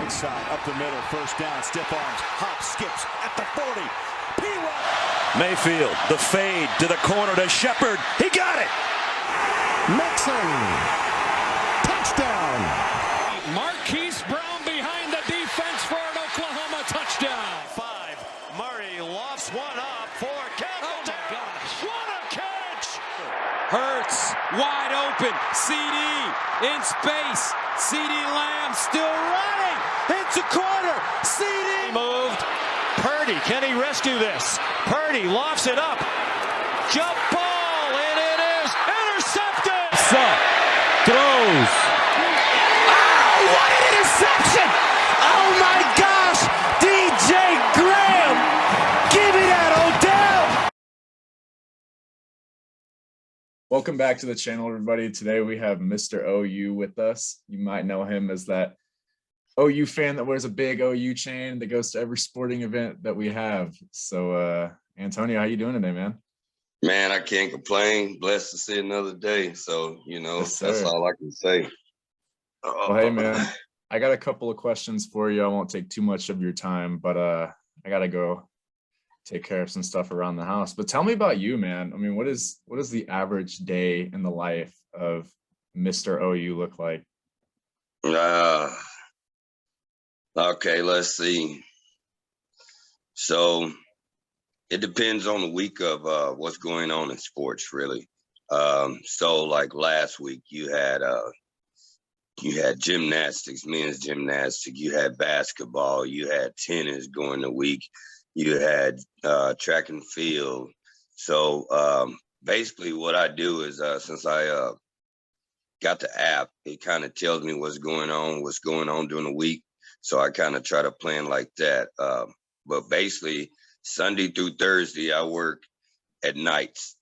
right side, up the middle, first down, stiff arms, hop, skips at the 40. P-Rod. Mayfield, the fade to the corner to Shepard. He got it. Mixon. Touchdown. Marquise Brown behind the defense for an Oklahoma touchdown. 5. Murray lofts one up for Campbell. Oh my gosh. What a catch. Hurts, wide open, CD in space, CD Lamb still running, hits the corner, CD Moved. Purdy, can he rescue this? Purdy lofts it up. Jump ball, and it is intercepted. up, throws. Oh, what an interception! Oh my gosh! DJ Graham! Give me that, Odell! Welcome back to the channel, everybody. Today we have MrOU with us. You might know him as that OU fan that wears a big OU chain that goes to every sporting event that we have. So, Antonio, how you doing today, man? Man, I can't complain. Blessed to see another day. So, Yes, that's all I can say. Well, hey, man, I got a couple of questions for you. I won't take too much of your time, but I got to go take care of some stuff around the house. But tell me about you, man. I mean, what is the average day in the life of MrOU look like? Okay, let's see. So it depends on the week of what's going on in sports, really. So like last week, you had gymnastics, men's gymnastics, you had basketball, you had tennis during the week, you had track and field. So basically what I do is since I got the app, it kind of tells me what's going on during the week. So I kind of try to plan like that. But basically Sunday through Thursday, I work at nights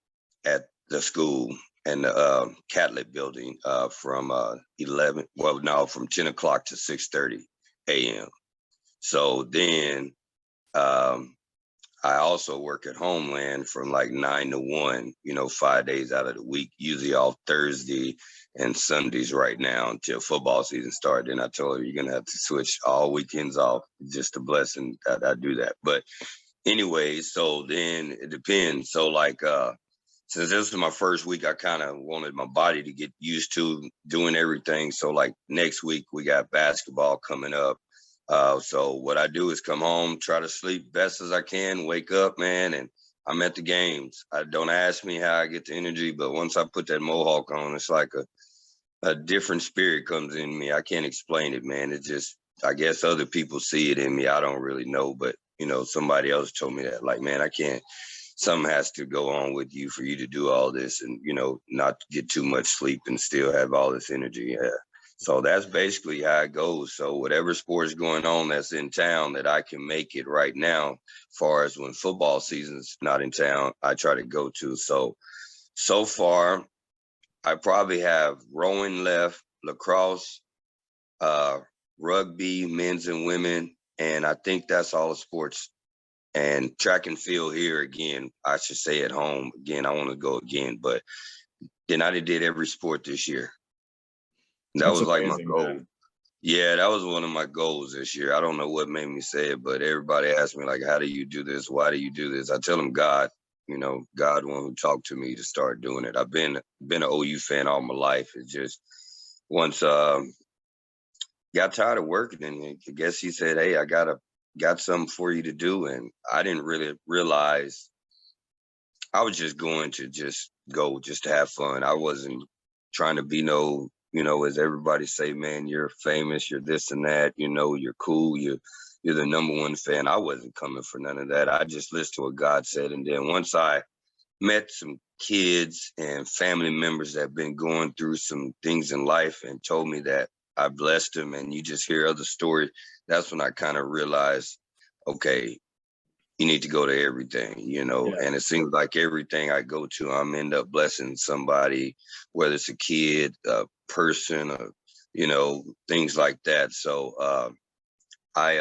at the school and the Catholic building from 10 o'clock to 6:30 a.m. So then I also work at Homeland from like 9 to 1, 5 days out of the week, usually off Thursday and Sundays right now until football season starts. Then I told her you're going to have to switch all weekends off. Just a blessing that I do that. But anyway, so then it depends. So like, since this was my first week, I kind of wanted my body to get used to doing everything. So like next week we got basketball coming up. So what I do is come home, try to sleep best as I can, wake up, man, and I'm at the games. Don't ask me how I get the energy, but once I put that mohawk on, it's like a different spirit comes in me. I can't explain it, man. It's just, I guess other people see it in me. I don't really know, but somebody else told me that, like, man, I can't, something has to go on with you for you to do all this and, not get too much sleep and still have all this energy. Yeah. So that's basically how it goes. So whatever sport's going on that's in town that I can make it right now, as far as when football season's not in town, I try to go to. So far, I probably have rowing left, lacrosse, rugby, men's and women, and I think that's all the sports. And track and field here again, I should say at home. Again, I want to go again, but then I did every sport this year. That was like my goal. Man. Yeah, that was one of my goals this year. I don't know what made me say it, but everybody asked me, like, how do you do this? Why do you do this? I tell them God, God one who talked to me to start doing it. I've been an OU fan all my life. It's just once got tired of working, and I guess he said, hey, I got something for you to do. And I didn't really realize I was just going to just go just to have fun. I wasn't trying to be no, as everybody say, man, you're famous, you're this and that, you're cool, you're the number one fan. I wasn't coming for none of that. I just listened to what God said. And then once I met some kids and family members that have been going through some things in life and told me that I blessed them, and you just hear other stories, that's when I kind of realized, okay, you need to go to everything, and it seems like everything I go to, I'm end up blessing somebody, whether it's a kid, a person, or, things like that. So I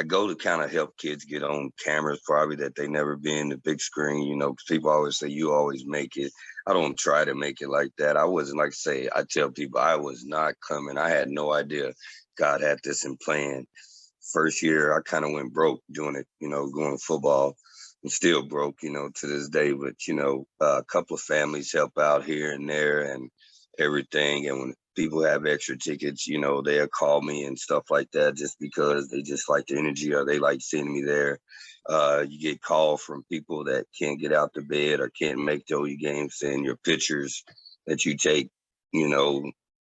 go to kind of help kids get on cameras, probably that they never been, the big screen, because people always say, you always make it. I don't try to make it like that. I wasn't like say, I tell people I was not coming. I had no idea God had this in plan. First year, I kind of went broke doing it, going football. I'm still broke, to this day. But, a couple of families help out here and there and everything. And when people have extra tickets, they'll call me and stuff like that just because they just like the energy or they like seeing me there. You get called from people that can't get out the bed or can't make the OU games, saying your pictures that you take,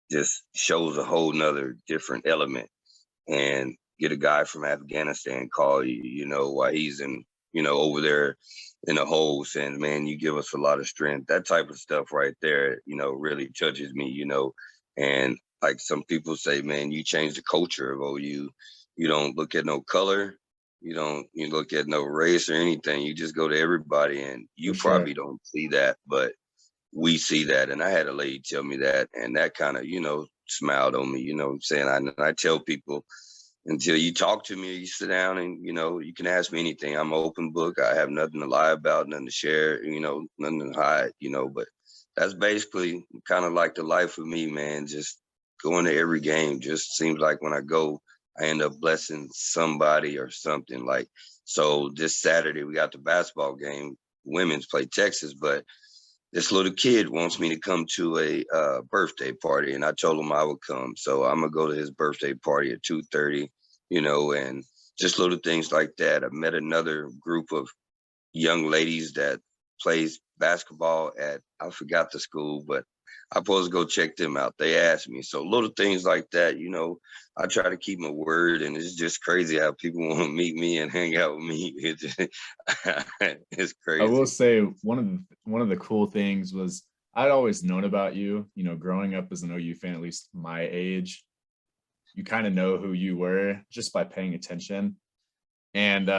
just shows a whole nother different element. And get a guy from Afghanistan call you, while he's in, over there in a hole saying, man, you give us a lot of strength. That type of stuff right there, really touches me, and like some people say, man, you change the culture of OU. You don't look at no color. You look at no race or anything. You just go to everybody, and you probably don't see that, but we see that. And I had a lady tell me that, and that kind of, smiled on me, saying, I tell people, until you talk to me, you sit down and, you can ask me anything. I'm an open book. I have nothing to lie about, nothing to share, nothing to hide, but that's basically kind of like the life of me, man. Just going to every game. Just seems like when I go, I end up blessing somebody or something. Like, so this Saturday we got the basketball game. Women's play Texas, but this little kid wants me to come to a birthday party, and I told him I would come. So I'm gonna go to his birthday party at 2:30, and just little things like that. I met another group of young ladies that plays basketball at, I forgot the school, but I'm supposed to go check them out. They asked me. So little things like that, I try to keep my word, and it's just crazy how people want to meet me and hang out with me. It's crazy. I will say one of the cool things was I'd always known about you, growing up as an OU fan, at least my age, you kind of know who you were just by paying attention. And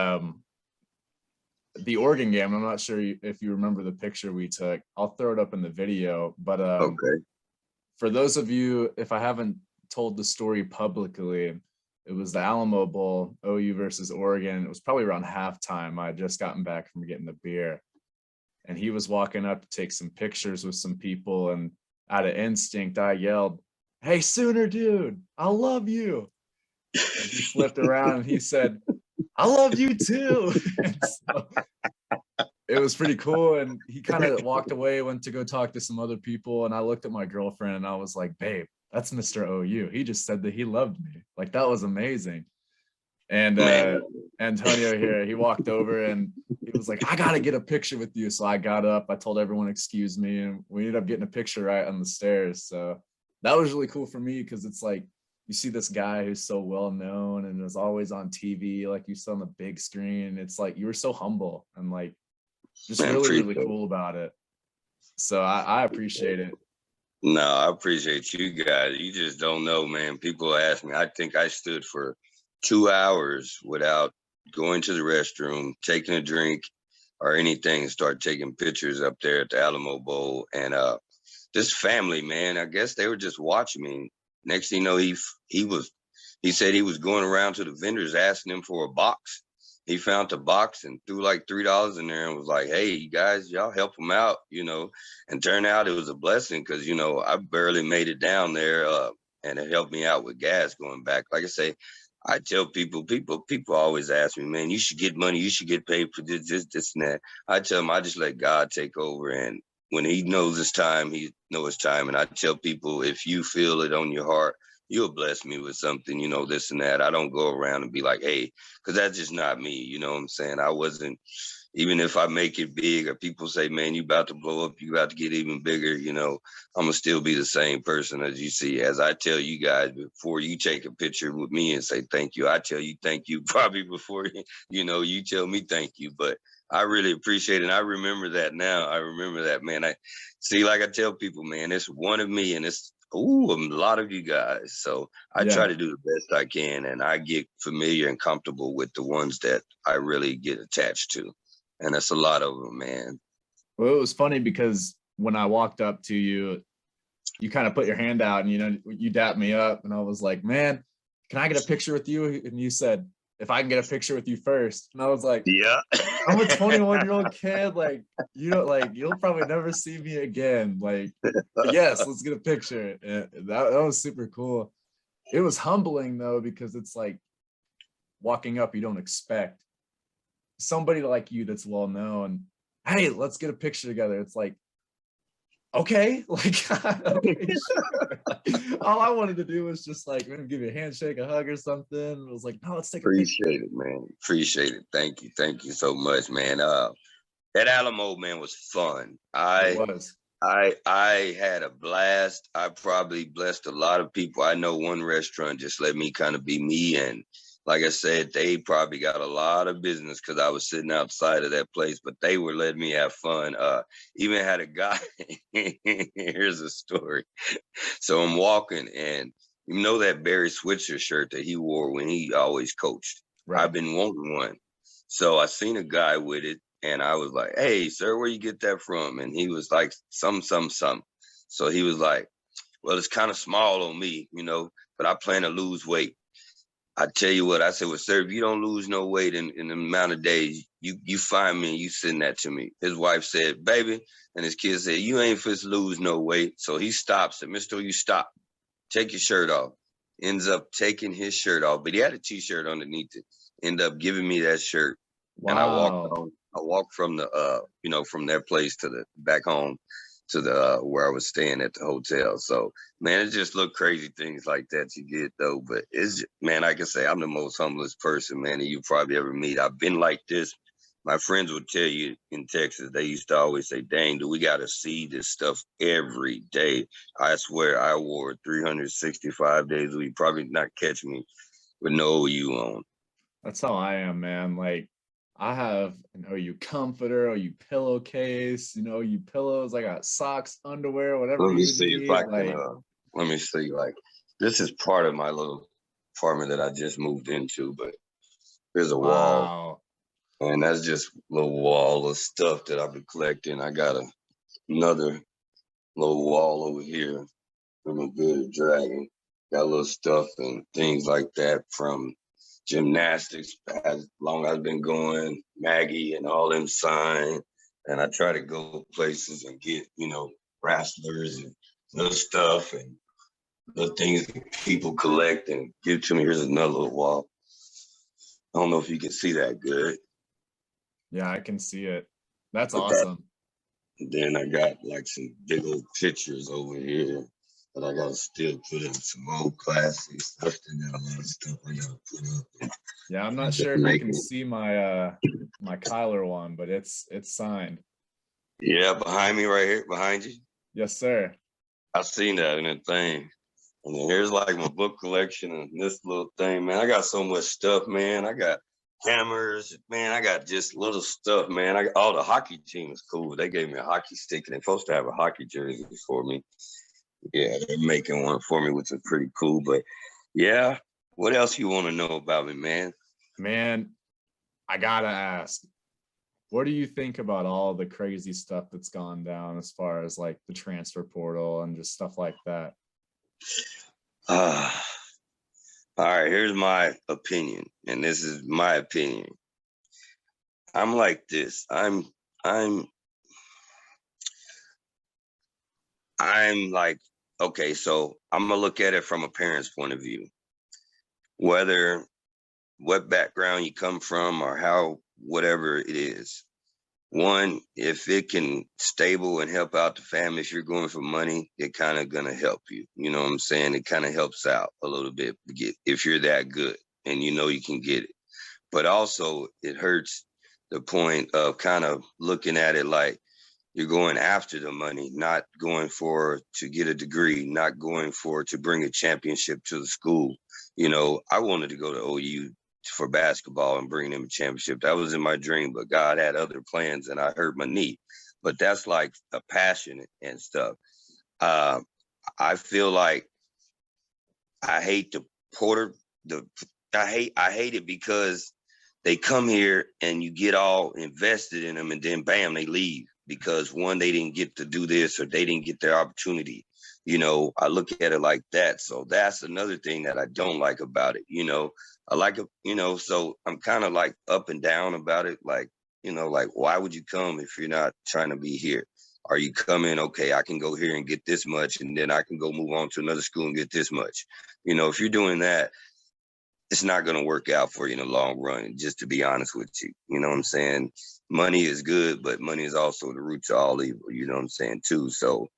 the Oregon game, I'm not sure if you remember the picture we took. I'll throw it up in the video, but Okay. For those of you, if I haven't told the story publicly, it was the Alamo Bowl, OU versus Oregon. It was probably around halftime. I had just gotten back from getting the beer, and he was walking up to take some pictures with some people, and out of instinct, I yelled, "Hey, Sooner dude, I love you." And he flipped around and he said, "I love you too." And so it was pretty cool. And he kind of walked away, went to go talk to some other people. And I looked at my girlfriend and I was like, "Babe, that's Mr. OU. He just said that he loved me." Like, that was amazing. And Antonio here, he walked over and he was like, "I got to get a picture with you." So I got up, I told everyone, "Excuse me." And we ended up getting a picture right on the stairs. So that was really cool for me, because it's like, you see this guy who's so well known and is always on TV, like you saw on the big screen. It's like, you were so humble and like just really cool about it. So I appreciate it. No, I appreciate you guys. You just don't know, man. People ask me, I think I stood for 2 hours without going to the restroom, taking a drink or anything, and start taking pictures up there at the Alamo Bowl. And this family, man, I guess they were just watching me. Next thing you know, he said he was going around to the vendors asking them for a box. He found the box and threw like $3 in there and was like, "Hey, you guys, y'all help him out," and turned out it was a blessing, because, I barely made it down there, and it helped me out with gas going back. Like I say, I tell people always ask me, "Man, you should get money. You should get paid for this, and that." I tell them, I just let God take over. And when he knows his time, he knows his time. And I tell people, if you feel it on your heart, you'll bless me with something, this and that. I don't go around and be like, "Hey," because that's just not me. You know what I'm saying? I wasn't, even if I make it big or people say, "Man, you about to blow up, you about to get even bigger," I'm gonna still be the same person as you see. As I tell you guys, before you take a picture with me and say thank you, I tell you thank you probably before, you tell me thank you. But I really appreciate it. And I remember that now. I remember that, man. I see, like I tell people, man, it's one of me and it's a lot of you guys. So I try to do the best I can, and I get familiar and comfortable with the ones that I really get attached to. And that's a lot of them, man. Well, it was funny because when I walked up to you, you kind of put your hand out and, you dapped me up, and I was like, "Man, can I get a picture with you?" And you said, if I can get a picture with you first. And I was like, Yeah. I'm a 21-year-old kid. Like, you'll probably never see me again. Like, yes, let's get a picture. And that was super cool. It was humbling though, because it's like walking up, you don't expect somebody like you that's well known. Hey, let's get a picture together. It's like, okay, like, okay, sure. All I wanted to do was just like maybe give you a handshake, a hug or something. It was like, no, let's take a picture. Appreciate it, man. Appreciate it. Thank you so much, man. That Alamo, man, was fun. It was. I had a blast. I probably blessed a lot of people. I know one restaurant just let me kind of be me, and like I said, they probably got a lot of business because I was sitting outside of that place, but they were letting me have fun. Even had a guy. Here's a story. So I'm walking, and you know that Barry Switzer shirt that he wore when he always coached. Right. I've been wanting one. So I seen a guy with it, and I was like, "Hey, sir, where you get that from?" And he was like, some. So he was like, "Well, it's kind of small on me, but I plan to lose weight." I tell you what, I said, "Well, sir, if you don't lose no weight in the amount of days, you find me and you send that to me." His wife said, "Baby," and his kids said, "You ain't fit to lose no weight." So he stops, said, "MrOU, stop. Take your shirt off." Ends up taking his shirt off, but he had a t-shirt underneath it. End up giving me that shirt. Wow. And I walked from the from their place to the back home to the where I was staying at the hotel. So man, it just look crazy things like that you get though. But it's, man, I can say I'm the most humblest person, man, that you probably ever meet. I've been like this. My friends would tell you in Texas, they used to always say, "Dang, do we got to see this stuff every day?" I swear I wore 365 days a week. Probably not catch me with no OU on. That's how I am, man. Like, I have an OU comforter, OU pillowcase, OU pillows. I got socks, underwear, whatever. Let me you see need. if I can. Let me see. Like, this is part of my little apartment that I just moved into, but there's a wall, and that's just a little wall of stuff that I've been collecting. I got another little wall over here from a good dragon. Got a little stuff and things like that from gymnastics, as long as I've been going, Maggie and all them signed. And I try to go places and get, wrestlers and little stuff and little things that people collect and give to me. Here's another little wall. I don't know if you can see that good. Yeah, I can see it. That's awesome. And then I got like some big old pictures over here that I gotta still put in some old classic stuff. And got a lot of stuff I gotta put up. Yeah, I'm not sure if you can see my my Kyler one, but it's signed. Yeah, behind me right here, behind you. Yes, sir. I seen that in that thing. And then here's like my book collection and this little thing, man. I got so much stuff, man. I got hammers, man. I got just little stuff, man. I got the hockey team is cool. They gave me a hockey stick and they're supposed to have a hockey jersey for me. Yeah, they're making one for me, which is pretty cool. But yeah, what else you want to know about me, man? Man, I gotta ask, what do you think about all the crazy stuff that's gone down as far as like the transfer portal and just stuff like that? All right, here's my opinion, and this is my opinion. I'm like this. I'm like, okay, so I'm gonna look at it from a parent's point of view. Whether what background you come from or how whatever it is. One, if it can stable and help out the family, if you're going for money, it kind of gonna help you. You know what I'm saying? It kind of helps out a little bit if you're that good and you can get it. But also it hurts the point of kind of looking at it like you're going after the money, not going for to get a degree, not going for to bring a championship to the school. I wanted to go to OU for basketball and bring them a championship. That was in my dream, but God had other plans and I hurt my knee. But that's like a passion and stuff. I feel like I hate the porter. I hate it because they come here and you get all invested in them and then bam, they leave because one, they didn't get to do this or they didn't get their opportunity. I look at it like that. So that's another thing that I don't like about it. I like it, so I'm kind of like up and down about it. Like, like, why would you come if you're not trying to be here? Are you coming? Okay, I can go here and get this much, and then I can go move on to another school and get this much. If you're doing that, it's not going to work out for you in the long run, just to be honest with you. You know what I'm saying? Money is good, but money is also the root to all evil, you know what I'm saying, too. So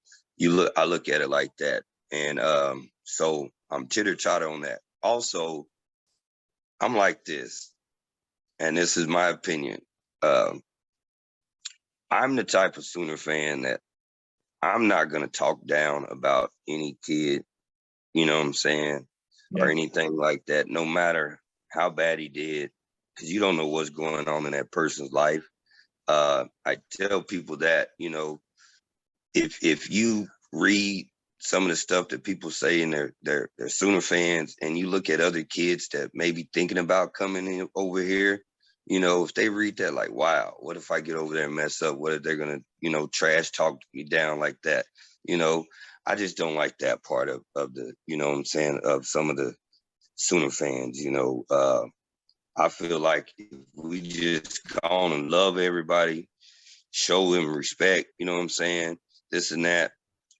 I look at it like that. And so I'm chitter-chatter on that. Also, I'm like this, and this is my opinion. I'm the type of Sooner fan that I'm not going to talk down about any kid, you know what I'm saying? Or anything like that, no matter how bad he did, because you don't know what's going on in that person's life. I tell people that, if you read some of the stuff that people say and they're Sooner fans, and you look at other kids that may be thinking about coming in over here, if they read that, like, wow, what if I get over there and mess up? What if they're gonna, trash talk me down like that? I just don't like that part of the, what I'm saying, of some of the Sooner fans. I feel like if we just go on and love everybody, show them respect, you know what I'm saying, this and that,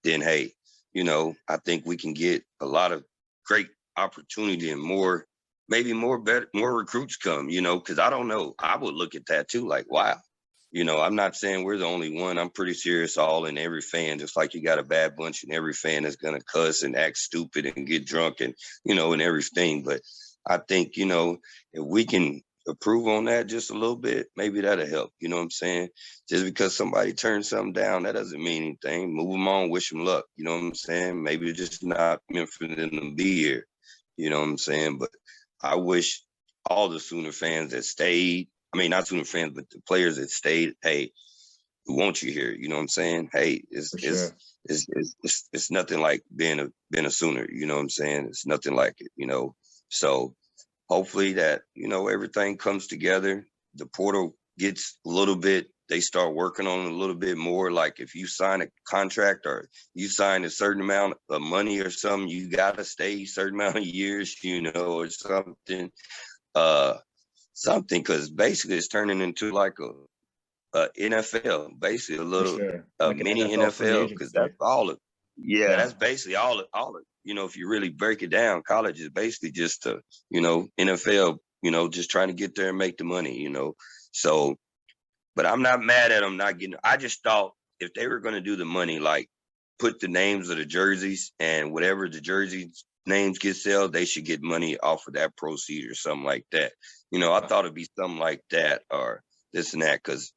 then hey, I think we can get a lot of great opportunity and more recruits come, because I don't know. I would look at that too, like, wow. I'm not saying we're the only one. I'm pretty serious all in every fan, just like you got a bad bunch in every fan that's going to cuss and act stupid and get drunk and, and everything. But I think, if we can improve on that just a little bit, maybe that'll help. You know what I'm saying? Just because somebody turns something down, that doesn't mean anything. Move them on, wish them luck. You know what I'm saying? Maybe it's just not meant for them to be here. You know what I'm saying? But I wish all the Sooner fans that stayed, I mean, not Sooner fans, but the players that stayed, hey, we want you here. You know what I'm saying? Hey, it's nothing like being a Sooner. You know what I'm saying? It's nothing like it. So hopefully that everything comes together. The portal gets a little bit. They start working on it a little bit more. Like if you sign a contract or you sign a certain amount of money or something, you gotta stay a certain amount of years. Or something. Something, because basically it's turning into like a NFL, basically a little like mini NFL, because that's all it. Yeah, that's basically all it. If you really break it down, college is basically just NFL. Just trying to get there and make the money. So, but I'm not mad at them not getting. I just thought if they were going to do the money, like put the names of the jerseys and whatever the jerseys names get sold, they should get money off of that proceed or something like that. I thought it'd be something like that or this and that, because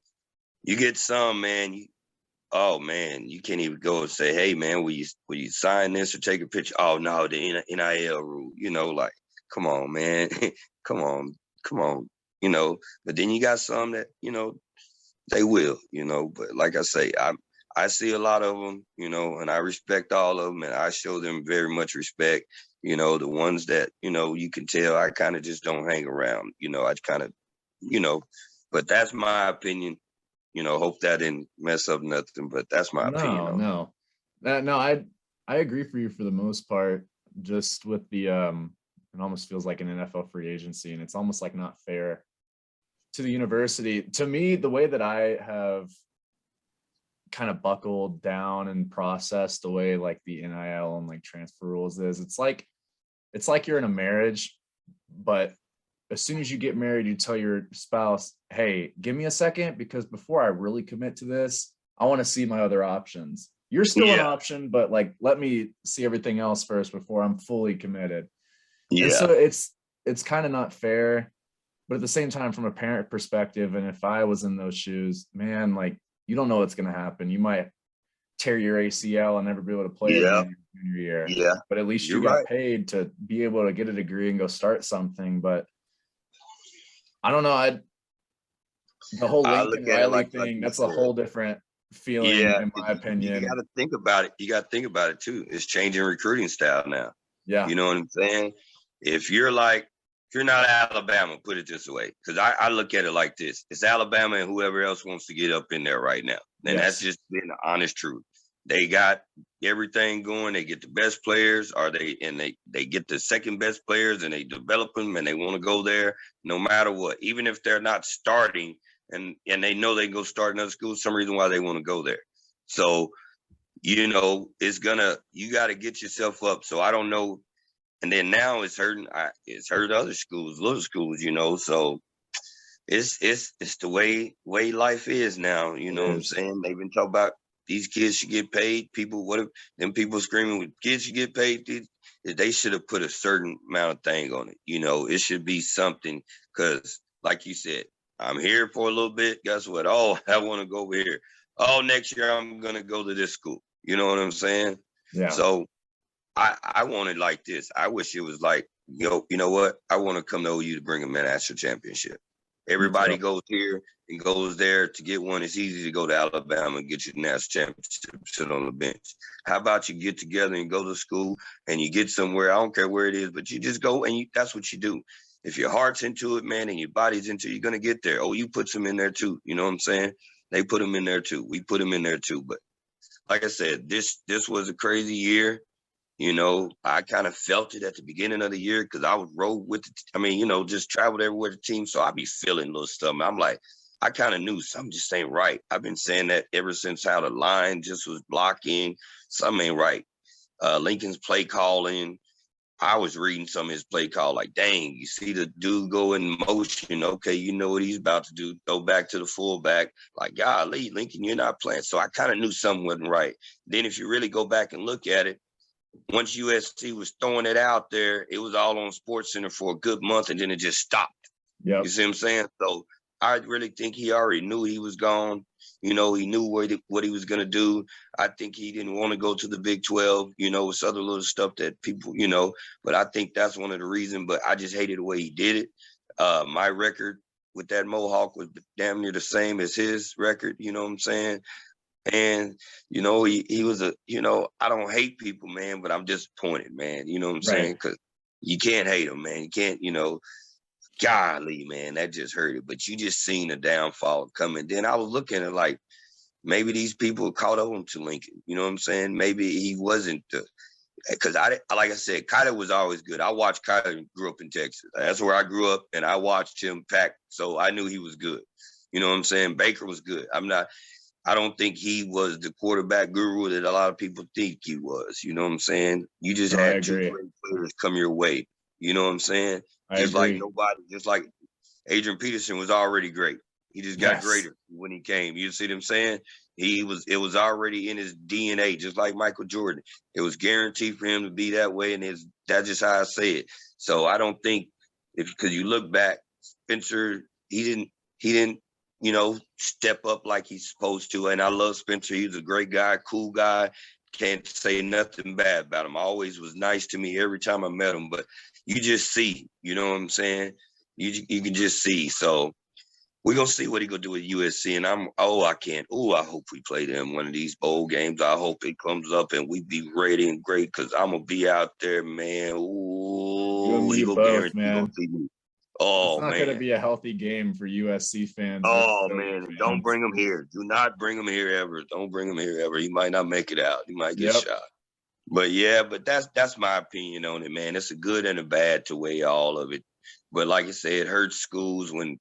you get some, man, you can't even go and say, hey, man, will you sign this or take a picture? Oh, no, the NIL rule, like, come on, man, come on. But then you got some that, they will, but like I say, I see a lot of them, and I respect all of them, and I show them very much respect. The ones that, you can tell I kind of just don't hang around, I kind of, but that's my opinion. Hope that didn't mess up nothing, but that's my opinion. No, I agree for you for the most part, just with the, it almost feels like an NFL free agency, and it's almost like not fair to the university. To me, the way that I have kind of buckled down and processed the way like the NIL and like transfer rules is, it's like you're in a marriage, but as soon as you get married, you tell your spouse, hey, give me a second, because before I really commit to this, I want to see my other options. You're still an option, but like, let me see everything else first before I'm fully committed. Yeah. And so it's kind of not fair, but at the same time, from a parent perspective, and if I was in those shoes, man, like, you don't know what's going to happen. You might tear your ACL and never be able to play again in your year. Yeah. But at least you got paid to be able to get a degree and go start something. But I don't know. The whole Lincoln Riley thing, that's a whole different feeling, in my opinion. You got to think about it. You got to think about it too. It's changing recruiting style now. Yeah. You know what I'm saying? If you're not Alabama, put it this way, because I look at it like this. It's Alabama and whoever else wants to get up in there right now. And that's just being the honest truth. They got everything going. They get the best players, they get the second best players, and they develop them, and they want to go there no matter what, even if they're not starting, and they know they can go start another school. Some reason why they want to go there. So, you got to get yourself up. So I don't know. And then now it's hurting. It's hurt other schools, little schools. So it's the way life is now. You know what I'm saying? They've been talking about these kids should get paid. People screaming with kids should get paid. They should have put a certain amount of thing on it. It should be something, because like you said, I'm here for a little bit. Guess what? Oh, I want to go over here. Oh, next year I'm going to go to this school. You know what I'm saying? Yeah. So I want it like this. I wish it was like, you know what? I want to come to OU to bring a national championship. Everybody goes here and goes there to get one. It's easy to go to Alabama and get your national championship, sit on the bench. How about you get together and go to school and you get somewhere? I don't care where it is, but you just go and that's what you do. If your heart's into it, man, and your body's into it, you're going to get there. OU puts them in there too. You know what I'm saying? They put them in there too. We put them in there too. But like I said, this was a crazy year. I kind of felt it at the beginning of the year because I would roll with it. Just traveled everywhere with the team. So I'd be feeling a little stuff. I'm like, I kind of knew something just ain't right. I've been saying that ever since how the line just was blocking. Something ain't right. Lincoln's play calling. I was reading some of his play call like, dang, you see the dude go in motion. Okay, you know what he's about to do. Go back to the fullback. Like, golly, Lincoln, you're not playing. So I kind of knew something wasn't right. Then if you really go back and look at it, once USC was throwing it out there, it was all on SportsCenter for a good month, and then it just stopped. Yep. You see what I'm saying? So I really think he already knew he was gone. He knew what he was going to do. I think he didn't want to go to the Big 12, with other little stuff that people, but I think that's one of the reasons. But I just hated the way he did it. My record with that Mohawk was damn near the same as his record. You know what I'm saying? And, he was I don't hate people, man, but I'm disappointed, man. You know what I'm saying? Because you can't hate them, man. You can't, golly, man, that just hurt it. But you just seen the downfall coming. Then I was looking at like, maybe these people caught on to Lincoln. You know what I'm saying? Maybe he wasn't because like I said, Kyler was always good. I watched Kyler, grew up in Texas. That's where I grew up, and I watched him pack. So I knew he was good. You know what I'm saying? Baker was good. I don't think he was the quarterback guru that a lot of people think he was. You know what I'm saying? You just had two great players come your way. You know what I'm saying? Just like Adrian Peterson was already great. He just got greater when he came. You see what I'm saying? It was already in his DNA, just like Michael Jordan. It was guaranteed for him to be that way, and that's just how I say it. So I don't think because you look back, Spencer, he didn't step up like he's supposed to. And I love Spencer. He's a great guy, cool guy. Can't say nothing bad about him. Always was nice to me every time I met him. But you just see, you know what I'm saying? You can just see. So we're going to see what he going to do with USC. And I hope we play them one of these bowl games. I hope it comes up and we be ready and great because I'm going to be out there, man. Ooh, you both, man. Oh, it's not going to be a healthy game for USC fans. Oh, man. Don't bring him here. Do not bring him here ever. Don't bring him here ever. He might not make it out. He might get shot. But, that's my opinion on it, man. It's a good and a bad to weigh all of it. But like I said, it hurts schools when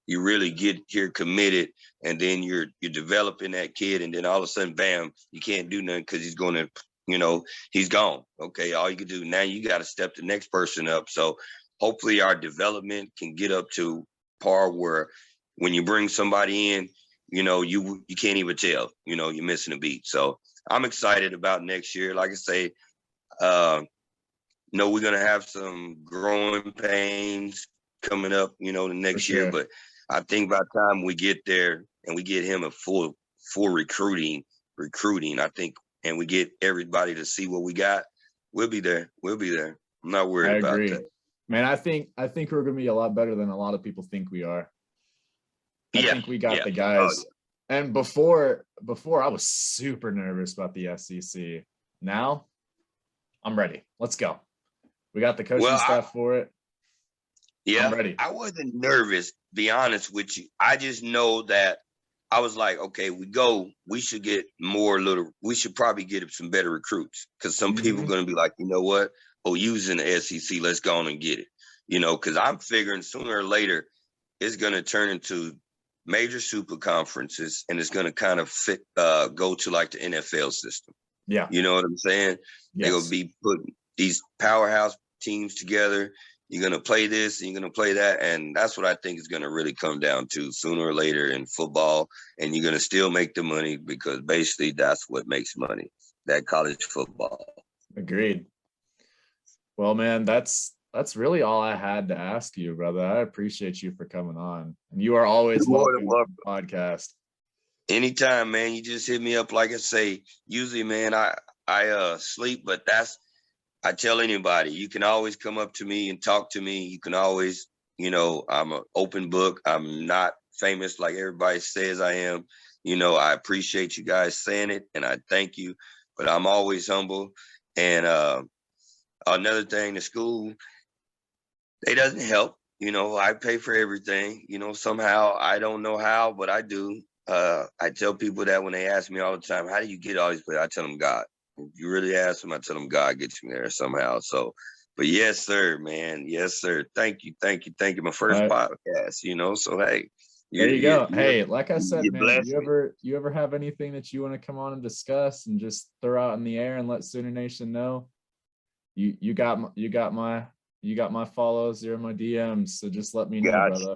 you really get here committed, and then you're developing that kid, and then all of a sudden, bam, you can't do nothing because he's going to, he's gone. Okay, all you can do now, you got to step the next person up. So, hopefully our development can get up to par where when you bring somebody in, you can't even tell, you're missing a beat. So I'm excited about next year. Like I say, we're going to have some growing pains coming up, the next year. But I think by the time we get there and we get him a full recruiting, I think, and we get everybody to see what we got, we'll be there. I'm not worried about that. Man, I think we're going to be a lot better than a lot of people think we are. I think we got the guys. And before I was super nervous about the SEC. Now I'm ready. Let's go. We got the coaching staff for it. Yeah, I'm ready. I wasn't nervous, be honest with you. I just know that I was like, okay, we should get we should probably get some better recruits, because some people are going to be like, you know what? OU's in the SEC. Let's go on and get it. Because I'm figuring sooner or later it's going to turn into major super conferences, and it's going to kind of go to like the NFL system. Yeah. You know what I'm saying? Yes. They're going to be putting these powerhouse teams together. You're going to play this and you're going to play that. And that's what I think is going to really come down to sooner or later in football. And you're going to still make the money, because basically that's what makes money, that college football. Agreed. Well, man, that's really all I had to ask you, brother. I appreciate you for coming on. And you are always welcome to the podcast. Anytime, man. You just hit me up. Like I say, usually, man, I sleep, but I tell anybody, you can always come up to me and talk to me. You can always, I'm an open book. I'm not famous like everybody says I am. I appreciate you guys saying it, and I thank you, but I'm always humble. And another thing, the school, they doesn't help. I pay for everything, somehow. I don't know how, but I do. I tell people that when they ask me all the time, how do you get all these players? I tell them God. If you really ask them, I tell them God gets me there somehow. So, but yes, sir, man. Yes, sir. Thank you. Thank you. Thank you. My first podcast, so hey. There you go. Hey, like I said, man, you ever have anything that you want to come on and discuss and just throw out in the air and let Sooner Nation know? You got my follows, you're in my DMs, so just let me know, brother.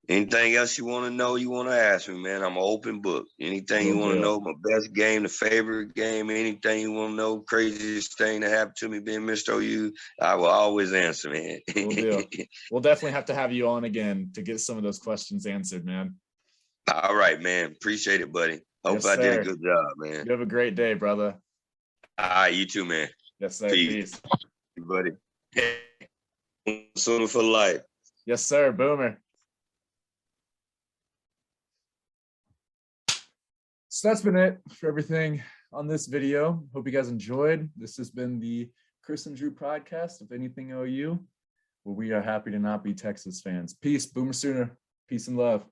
Anything else you want to know, you want to ask me, man, I'm an open book. Anything you want to know, my best game, the favorite game, anything you want to know, craziest thing that happened to me being MrOU, I will always answer, man. We'll definitely have to have you on again to get some of those questions answered, man. All right, man. Appreciate it, buddy. Hope I did a good job, man. You have a great day, brother. All right, you too, man. Yes, sir. Peace. Buddy. Sooner for life. Yes, sir. Boomer. So that's been it for everything on this video. Hope you guys enjoyed. This has been the Chris and Drew podcast of Anything OU, where we are happy to not be Texas fans. Peace, Boomer Sooner. Peace and love.